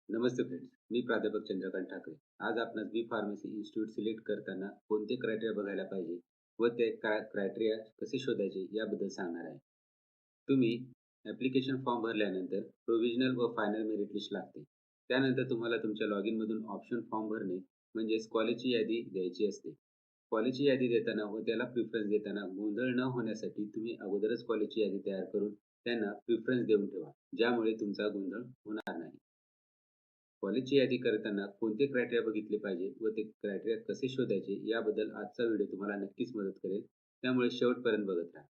नमस्ते friends, मी प्राध्यापक चंद्रकांत ठाकरे. आज आपणास बी फार्मसी इन्स्टिट्यूट सिलेक्ट करताना कोणते क्रायटेरिया बघायला पाहिजे व ते क्रायटेरिया कसे शोधायचे याबद्दल सांगणार आहे. तुम्ही ॲप्लिकेशन फॉर्म भरल्यानंतर प्रोव्हिजनल व फायनल मेरिट लिस्ट लागते. त्यानंतर तुम्हाला तुमच्या लॉगिनमधून ऑप्शन फॉर्म भरणे म्हणजेच कॉलेजची यादी द्यायची असते. कॉलेजची यादी देताना व त्याला प्रिफरन्स देताना गोंधळ न होण्यासाठी तुम्ही अगोदरच कॉलेजची यादी तयार करून त्यांना प्रिफरन्स देऊन ठेवा, ज्यामुळे तुमचा गोंधळ होणार नाही. कॉलेजची यादी करताना कोणते क्रायटेरिया बघितले पाहिजे व ते क्रायटेरिया कसे शोधायचे याबद्दल आजचा व्हिडिओ तुम्हाला नक्कीच मदत करेल. त्यामुळे शेवटपर्यंत बघत राहा.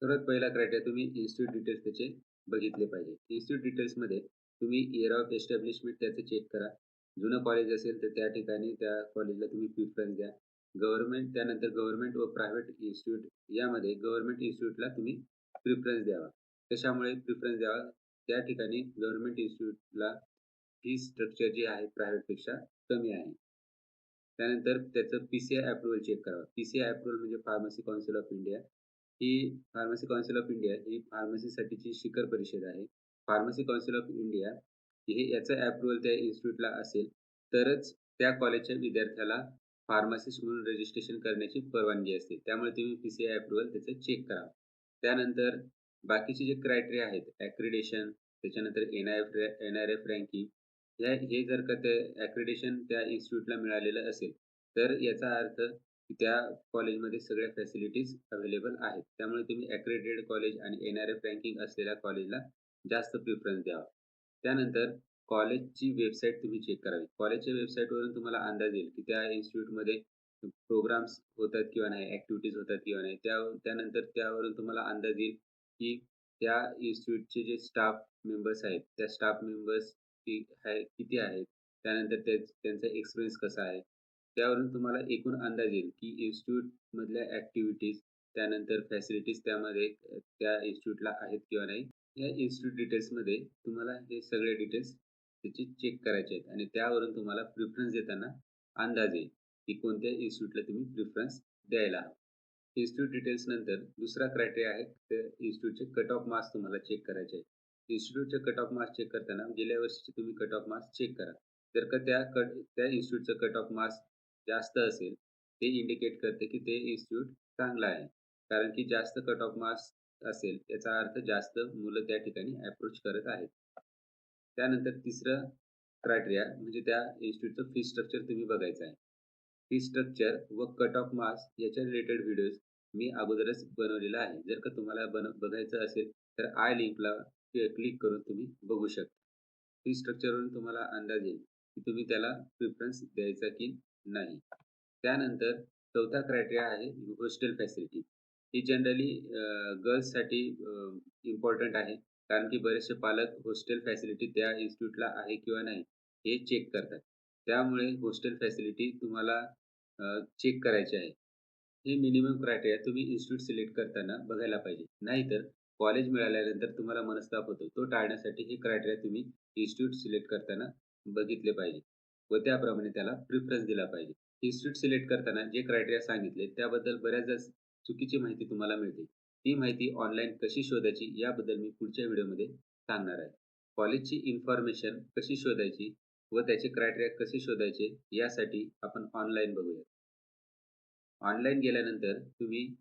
सर्वात पहिला क्रायटेरिया तुम्ही इन्स्टिट्यूट डिटेल्स त्याचे बघितले पाहिजे. इन्स्टिट्यूट डिटेल्समध्ये तुम्ही इयर ऑफ एस्टॅब्लिशमेंट त्याचं चेक करा. जुनं कॉलेज असेल तर त्या ठिकाणी त्या कॉलेजला तुम्ही प्रिफरन्स द्या. त्यानंतर गव्हर्नमेंट व प्रायव्हेट इन्स्टिट्यूट यामध्ये गव्हर्नमेंट इन्स्टिट्यूटला तुम्ही प्रिफरन्स द्यावा. कशामुळे प्रिफरन्स द्यावा? त्या ठिकाणी गव्हर्नमेंट इन्स्टिट्यूटला फी स्ट्रक्चर जे आहे प्रायव्हेटपेक्षा कमी आहे. त्यानंतर त्याचं पी-सी-आय अप्रूव्हल चेक करावं. पी-सी-आय अप्रूव्हल म्हणजे फार्मसी काउन्सिल ऑफ इंडिया. ही फार्मसी काउन्सिल ऑफ इंडिया ही फार्मसीसाठीची शिखर परिषद आहे. फार्मसी काउन्सिल ऑफ इंडिया हे याचं अप्रूव्हल त्या इन्स्टिट्यूटला असेल, तरच त्या कॉलेजच्या विद्यार्थ्याला फार्मासिस्ट म्हणून रजिस्ट्रेशन करण्याची परवानगी असते. त्यामुळे तुम्ही पी-सी-आय अप्रूव्हल त्याचं चेक करा. त्यानंतर बाकीचे जे क्रायटेरिया आहेत, ॲक्रिडेशन, त्याच्यानंतर एन-आर-एफ रँकिंग, हे जर का ते ॲक्रिडेशन त्या इन्स्टिट्यूटला मिळालेलं असेल, तर याचा अर्थ की त्या कॉलेजमध्ये सगळ्या फॅसिलिटीज अवेलेबल आहेत. त्यामुळे तुम्ही ॲक्रेडिटेड कॉलेज आणि एन-आर-एफ रँकिंग असलेल्या कॉलेजला जास्त प्रिफरन्स द्यावा. त्यानंतर कॉलेजची वेबसाईट तुम्ही चेक करावी. कॉलेजच्या वेबसाईटवरून तुम्हाला अंदाज येईल की त्या इन्स्टिट्यूटमध्ये प्रोग्राम्स होतात किंवा नाही, ॲक्टिव्हिटीज होतात किंवा नाही. त्यानंतर त्यावरून तुम्हाला अंदाज येईल की त्या इन्स्टिट्यूटचे जे स्टाफ मेंबर्स आहेत, त्या स्टाफ मेंबर्स किती आहेत? त्यानंतर त्यांचा एक्सपिरियन्स कसा आहे? त्यावरून तुम्हाला एकूण अंदाज येईल की इन्स्टिट्यूटमधल्या ॲक्टिव्हिटीज, त्यानंतर फॅसिलिटीज त्यामध्ये त्या इन्स्टिट्यूटला आहेत किंवा नाही. या इन्स्टिट्यूट डिटेल्समध्ये तुम्हाला हे सगळे डिटेल्स त्याचे चेक करायचे आहेत आणि त्यावरून तुम्हाला प्रिफरन्स देताना अंदाज येईल की कोणत्या इन्स्टिट्यूटला तुम्ही प्रिफरन्स द्यायला हवा. इन्स्टिट्यूट डिटेल्स नंतर दुसरा क्रायटेरिया आहे, तर इन्स्टिट्यूटचे कट ऑफ मार्क्स तुम्हाला चेक करायचे आहेत. इन्स्टिट्यूटचे कट ऑफ मार्क्स चेक करताना गेल्या वर्षीचे तुम्ही कट ऑफ मार्क्स चेक करा. जर का त्या इन्स्टिट्यूटचं कट ऑफ मार्क्स जास्त असेल, ते इंडिकेट करते की ते इन्स्टिट्यूट चांगलं आहे. कारण की जास्त कट ऑफ मार्क्स असेल, याचा अर्थ जास्त मुलं त्या ठिकाणी अप्रोच करत आहेत. त्यानंतर तिसरं क्रायटेरिया म्हणजे त्या इन्स्टिट्यूटचं फी स्ट्रक्चर तुम्ही बघायचं आहे. फी स्ट्रक्चर व कट ऑफ मार्क्स याच्या रिलेटेड व्हिडिओज मी अगोदरच बनवलेला आहे. जर का तुम्हाला बघायचं असेल, तर आय लिंकला क्लिक करून तुम्ही बघू शकता. फी स्ट्रक्चरवरून तुम्हाला अंदाज येईल की तुम्ही त्याला प्रिफरन्स द्यायचा की नाही. त्यानंतर चौथा क्रायटेरिया आहे हॉस्टेल फॅसिलिटी. ही जनरली गर्ल्ससाठी इम्पॉर्टंट आहे. कारण की बरेचसे पालक हॉस्टेल फॅसिलिटी त्या इन्स्टिट्यूटला आहे किंवा नाही हे चेक करतात. त्यामुळे हॉस्टेल फॅसिलिटी तुम्हाला चेक करायची आहे. हे मिनिमम क्रायटेरिया तुम्ही इन्स्टिट्यूट सिलेक्ट करताना बघायला पाहिजे. नाहीतर कॉलेज मिळाल्यानंतर तुम्हाला मनस्ताप होतो. तो टाळण्यासाठी हे क्रायटेरिया तुम्ही इन्स्टिट्यूट सिलेक्ट करताना बघितले पाहिजे व त्याप्रमाणे त्याला प्रिफरन्स दिला पाहिजे. इन्स्टिट्यूट सिलेक्ट करताना जे क्रायटेरिया सांगितले त्याबद्दल बऱ्याचदा चुकीची माहिती तुम्हाला मिळते. ती माहिती ऑनलाईन कशी शोधायची याबद्दल मी पुढच्या व्हिडिओमध्ये सांगणार आहे. कॉलेजची इन्फॉर्मेशन कशी शोधायची व त्याचे क्रायटेरिया कसे शोधायचे यासाठी आपण ऑनलाईन बघूया. ऑनलाईन गेल्यानंतर तुम्ही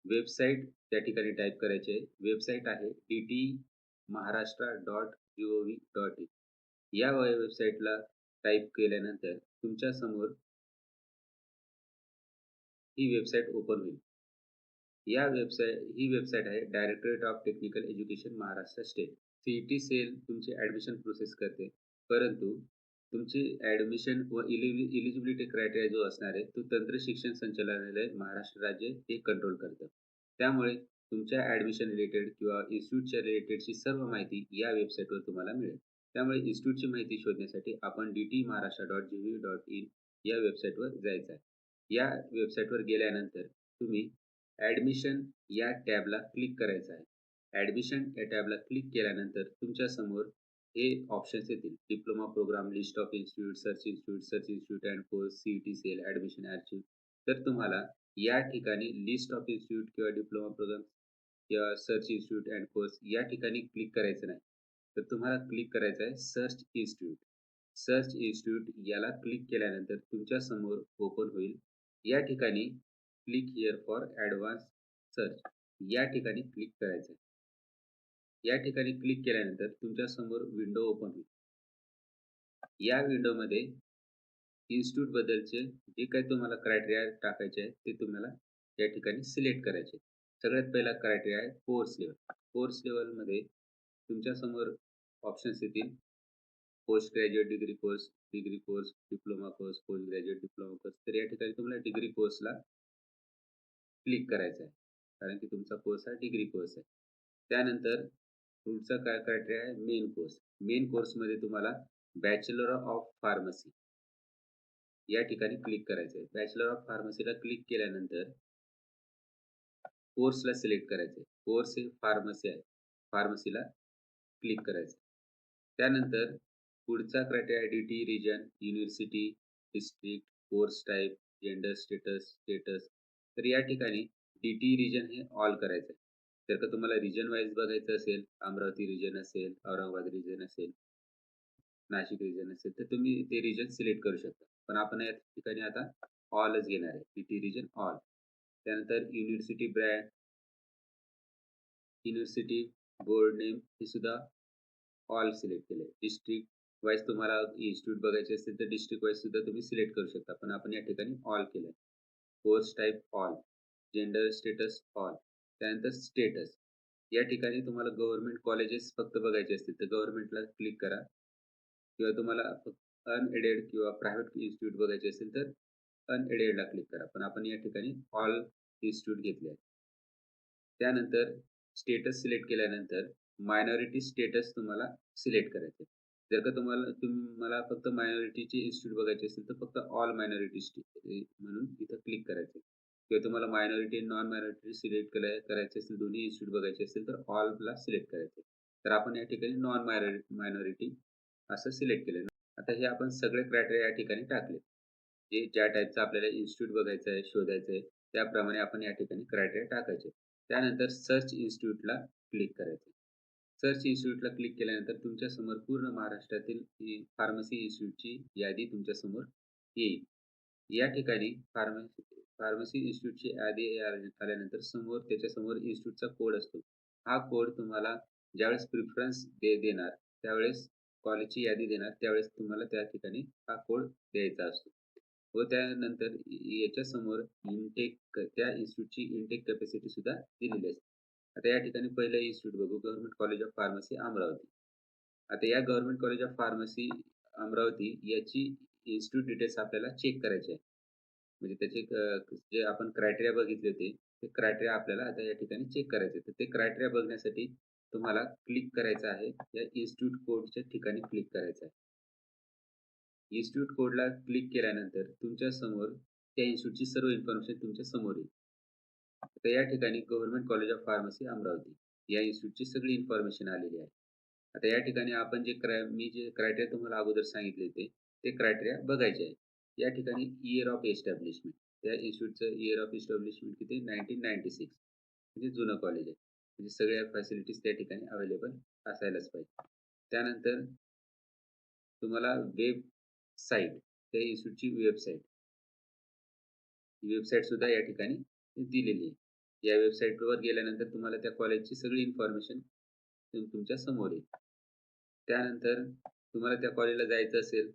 वेबसाईट त्या ठिकाणी टाईप करायची आहे. वेबसाईट आहे ttmaharashtra.gov.in. या वेबसाईटला टाईप केल्यानंतर तुमच्यासमोर ही वेबसाईट ओपन होईल. ही वेबसाईट आहे directorate of technical education Maharashtra state. C cell तुमची ॲडमिशन प्रोसेस करते. परंतु तुमची ॲडमिशन व इलिजिबिलिटी क्रायटेरिया जो असणार आहे, तो तंत्र शिक्षण संचालनालय महाराष्ट्र राज्य हे कंट्रोल करतं. त्यामुळे तुमच्या ॲडमिशन रिलेटेड किंवा इन्स्टिट्यूटच्या रिलेटेडची सर्व माहिती या वेबसाईटवर तुम्हाला मिळेल. त्यामुळे इन्स्टिट्यूटची माहिती शोधण्यासाठी आपण ttmaharashtra.gov.in या वेबसाईटवर जायचं आहे. या वेबसाईटवर गेल्यानंतर तुम्ही ॲडमिशन या टॅबला क्लिक करायचं आहे. ॲडमिशन या टॅबला क्लिक केल्यानंतर तुमच्यासमोर हे ऑप्शन्स येतील. Diploma program, list of institute, search institute and course, C cell, admission archive. तर तुम्हाला या ठिकाणी लिस्ट ऑफ इन्स्टिट्यूट किंवा डिप्लोमा प्रोग्राम किंवा सर्च इन्स्टिट्यूट अँड कोर्स या ठिकाणी क्लिक करायचं नाही. तर तुम्हाला क्लिक करायचं आहे सर्च इन्स्टिट्यूट. सर्च इन्स्टिट्यूट याला क्लिक केल्यानंतर तुमच्या समोर ओपन होईल. या ठिकाणी click here for advance search या ठिकाणी क्लिक करायचं आहे. या ठिकाणी क्लिक केल्यानंतर तुमच्या समोर विंडो ओपन होईल. या विंडोमध्ये इन्स्टिट्यूट बद्दलचे जे काही तुम्हाला क्रायटेरिया टाकायचे आहे ते तुम्हाला या ठिकाणी सिलेक्ट करायचे. सगळ्यात पहिला क्रायटेरिया आहे कोर्स लेव्हल. कोर्स लेव्हलमध्ये तुमच्या समोर ऑप्शन्स येतील. Post graduate degree course, diploma course, post graduate diploma course. तर या ठिकाणी तुम्हाला डिग्री कोर्सला क्लिक करायचं आहे. कारण की तुमचा कोर्स हा डिग्री कोर्स आहे. त्यानंतर पुढचा काय क्रायटेरिया आहे मेन कोर्स. मेन कोर्समध्ये तुम्हाला बॅचलर ऑफ फार्मसी या ठिकाणी क्लिक करायचं आहे. बॅचलर ऑफ फार्मसीला क्लिक केल्यानंतर कोर्सला सिलेक्ट करायचं आहे. कोर्स हे फार्मसी आहे. फार्मसीला क्लिक करायचं. त्यानंतर पुढचा criteria DT, region, university, district, course type, gender status. तर या ठिकाणी डी-टी रिजन हे ऑल करायचं आहे. जर का तुम्हाला रिजन वाईज बघायचं असेल, अमरावती रिजन असेल, औरंगाबाद रिजन असेल, नाशिक रिजन असेल, तर तुम्ही ते रिजन सिलेक्ट करू शकता. पण आपण या ठिकाणी आता ऑलच घेणार आहे. D T region all. त्यानंतर university brand, university, board name हे सुद्धा ऑल सिलेक्ट केले. डिस्ट्रिक्ट वाईज तुम्हाला इन्स्टिट्यूट बघायचे असतील तर डिस्ट्रिक्ट वाईज सुद्धा तुम्ही सिलेक्ट करू शकता. पण आपण या ठिकाणी ऑल केलंय. Course type all, gender status all. त्यानंतर स्टेटस या ठिकाणी तुम्हाला गव्हर्नमेंट कॉलेजेस फक्त बघायचे असतील तर गव्हर्नमेंटला क्लिक करा किंवा तुम्हाला अनएडेड किंवा प्रायव्हेट इन्स्टिट्यूट बघायचे असेल तर अनएडेडला क्लिक करा. पण आपण या ठिकाणी ऑल इन्स्टिट्यूट घेतले आहे. त्यानंतर स्टेटस सिलेक्ट केल्यानंतर मायनॉरिटी स्टेटस तुम्हाला सिलेक्ट करायचं आहे. जर का तुम्हाला फक्त मायनॉरिटीचे इन्स्टिट्यूट बघायचे असेल तर फक्त ऑल मायनॉरिटी म्हणून इथं क्लिक करायचं आहे. किंवा तुम्हाला मायनॉरिटी नॉन मायनॉरिटी सिलेक्ट करायचे असेल, दोन्ही इन्स्टिट्यूट बघायचे असेल तर ऑलला सिलेक्ट करायचं आहे. तर आपण या ठिकाणी नॉन मायनॉरिटी असं सिलेक्ट केलं. आता हे आपण सगळे क्रायटेरिया या ठिकाणी टाकले. जे ज्या टाईपचं आपल्याला इन्स्टिट्यूट बघायचं आहे, शोधायचं आहे, त्याप्रमाणे आपण या ठिकाणी क्रायटेरिया टाकायचे. त्यानंतर सर्च इन्स्टिट्यूटला क्लिक करायचं. सर्च इन्स्टिट्यूटला क्लिक केल्यानंतर तुमच्यासमोर पूर्ण महाराष्ट्रातील फार्मसी इन्स्टिट्यूटची यादी तुमच्यासमोर येईल. या ठिकाणी फार्मसी इन्स्टिट्यूटची यादी आल्यानंतर त्याच्यासमोर इन्स्टिट्यूटचा कोड असतो. हा कोड तुम्हाला ज्यावेळेस प्रिफरन्स देणार, त्यावेळेस कॉलेजची यादी देणार, त्यावेळेस तुम्हाला त्या ठिकाणी हा कोड द्यायचा असतो. व त्यानंतर याच्यासमोर त्या इन्स्टिट्यूटची इंटेक कॅपॅसिटी सुद्धा दिलेली असते. आता या ठिकाणी पहिलं इन्स्टिट्यूट बघू, government college of pharmacy Amravati. आता या government college of pharmacy Amravati याची इन्स्टिट्यूट डिटेल्स आपल्याला चेक करायचे आहे. म्हणजे त्याचे जे आपण क्रायटेरिया बघितले होते, ते क्रायटेरिया आपल्याला आता या ठिकाणी चेक करायचे. तर ते क्रायटेरिया बघण्यासाठी तुम्हाला क्लिक करायचं आहे. या इन्स्टिट्यूट कोडच्या ठिकाणी क्लिक करायचं आहे. इन्स्टिट्यूट कोडला क्लिक केल्यानंतर तुमच्या समोर त्या इन्स्टिट्यूटची सर्व इन्फॉर्मेशन तुमच्या समोर येईल. तर या ठिकाणी government college of pharmacy Amravati या इन्स्टिट्यूटची सगळी इन्फॉर्मेशन आलेली आहे. आता या ठिकाणी आपण मी जे क्रायटेरिया तुम्हाला अगोदर सांगितले होते, ते क्रायटेरिया बघायचे आहे. या ठिकाणी इयर ऑफ एस्टॅब्लिशमेंट, त्या इन्स्टिट्यूटचं इयर ऑफ एस्टॅब्लिशमेंट किती 1996 म्हणजे जुनं कॉलेज आहे. म्हणजे सगळ्या फॅसिलिटीज त्या ठिकाणी अवेलेबल असायलाच पाहिजे. त्यानंतर तुम्हाला वेबसाईट, त्या इन्स्टिट्यूटची वेबसाईट सुद्धा या ठिकाणी दिलेली आहे. या वेबसाईटवर गेल्यानंतर तुम्हाला त्या कॉलेजची सगळी इन्फॉर्मेशन तुमच्या समोर येईल. त्यानंतर तुम्हाला त्या कॉलेजला जायचं असेल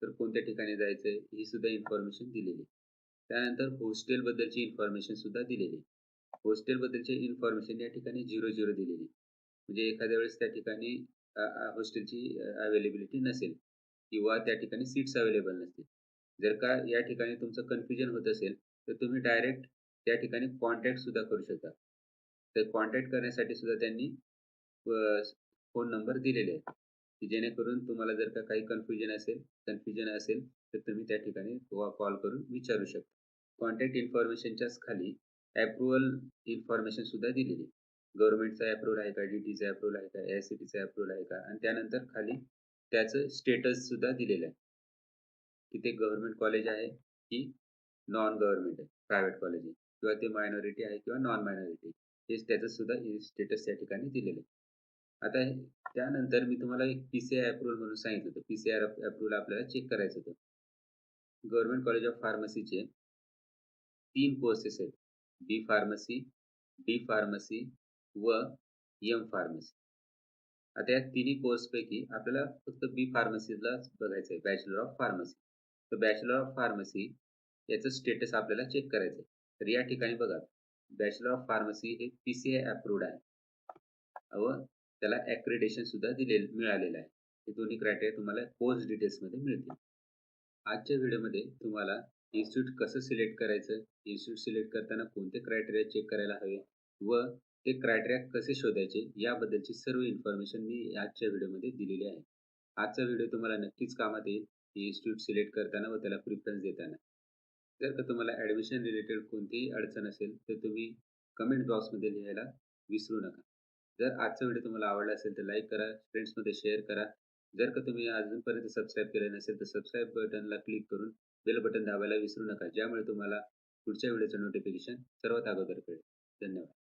तर कोणत्या ठिकाणी जायचं आहे ही सुद्धा इन्फॉर्मेशन दिलेली आहे. त्यानंतर हॉस्टेलबद्दलची इन्फॉर्मेशन सुद्धा दिलेली आहे. हॉस्टेलबद्दलची इन्फॉर्मेशन या ठिकाणी 00 दिलेली. म्हणजे एखाद्या वेळेस त्या ठिकाणी हॉस्टेलची अवेलेबिलिटी नसेल किंवा त्या ठिकाणी सीट्स अवेलेबल नसतील. जर का या ठिकाणी तुमचं कन्फ्युजन होत असेल तर तुम्ही डायरेक्ट त्या ठिकाणी कॉन्टॅक्ट सुद्धा करू शकता. तर कॉन्टॅक्ट करण्यासाठी सुद्धा त्यांनी फोन नंबर दिलेले आहेत, की जेणेकरून तुम्हाला जर का काही कन्फ्युजन असेल तर तुम्ही त्या ठिकाणी कॉल करून विचारू शकता. कॉन्टॅक्ट इन्फॉर्मेशनच्याच खाली अप्रूव्हल इन्फॉर्मेशन सुद्धा दिलेली आहे. गव्हर्नमेंटचा अप्रूव्हल आहे का, डी-टीचा अप्रूव्हल आहे का, AICTEचा अप्रूव्हल आहे का आणि त्यानंतर खाली त्याचं स्टेटस सुद्धा दिलेलं आहे, की ते गव्हर्नमेंट कॉलेज आहे की नॉन गव्हर्नमेंट आहे, प्रायव्हेट कॉलेज आहे किंवा ते मायनॉरिटी आहे किंवा नॉन मायनॉरिटी. हे त्याचं सुद्धा स्टेटस त्या ठिकाणी दिलेलं आहे. आता त्यानंतर मी तुम्हाला एक पी-सी-आय अप्रूव्हल म्हणून सांगितलं होतं. पी-सी-आय अप्रूव्हल आपल्याला चेक करायचं होतं. गव्हर्नमेंट कॉलेज ऑफ फार्मसीचे 3 कोर्सेस आहेत. बी-फार्मसी, डी-फार्मसी व एम-फार्मसी. आता या तिन्ही कोर्सपैकी आपल्याला फक्त बी-फार्मसीलाच बघायचं आहे, बॅचलर ऑफ फार्मसी. तर बॅचलर ऑफ फार्मसी याचं स्टेटस आपल्याला चेक करायचं आहे. तर या ठिकाणी बघा, बॅचलर ऑफ फार्मसी हे पी-सी-आय अप्रूव्हड आहे व त्याला ॲक्रेडिटेशन सुद्धा मिळालेलं आहे. हे दोन्ही क्रायटेरिया तुम्हाला कोर्स डिटेल्समध्ये मिळतील. आजच्या व्हिडिओमध्ये तुम्हाला इन्स्टिट्यूट कसं सिलेक्ट करायचं, इन्स्टिट्यूट सिलेक्ट करताना कोणते क्रायटेरिया चेक करायला हवे व ते क्रायटेरिया कसे शोधायचे याबद्दलची सर्व इन्फॉर्मेशन मी आजच्या व्हिडिओमध्ये दिलेली आहे. आजचा व्हिडिओ तुम्हाला नक्कीच कामात येईल, इन्स्टिट्यूट सिलेक्ट करताना व त्याला प्रिफरन्स देताना. जर का तुम्हाला ॲडमिशन रिलेटेड कोणतीही अडचण असेल तर तुम्ही कमेंट बॉक्समध्ये लिहायला विसरू नका. जर आजचा व्हिडिओ तुम्हाला आवडला असेल तर लाईक करा, फ्रेंड्समध्ये शेअर करा. जर का तुम्ही अजूनपर्यंत सबस्क्राईब केलं नसेल तर सबस्क्राईब बटनला क्लिक करून बेल बटन दाबायला विसरू नका, ज्यामुळे तुम्हाला पुढच्या व्हिडिओचं नोटिफिकेशन सर्वात अगोदर कळेल. धन्यवाद.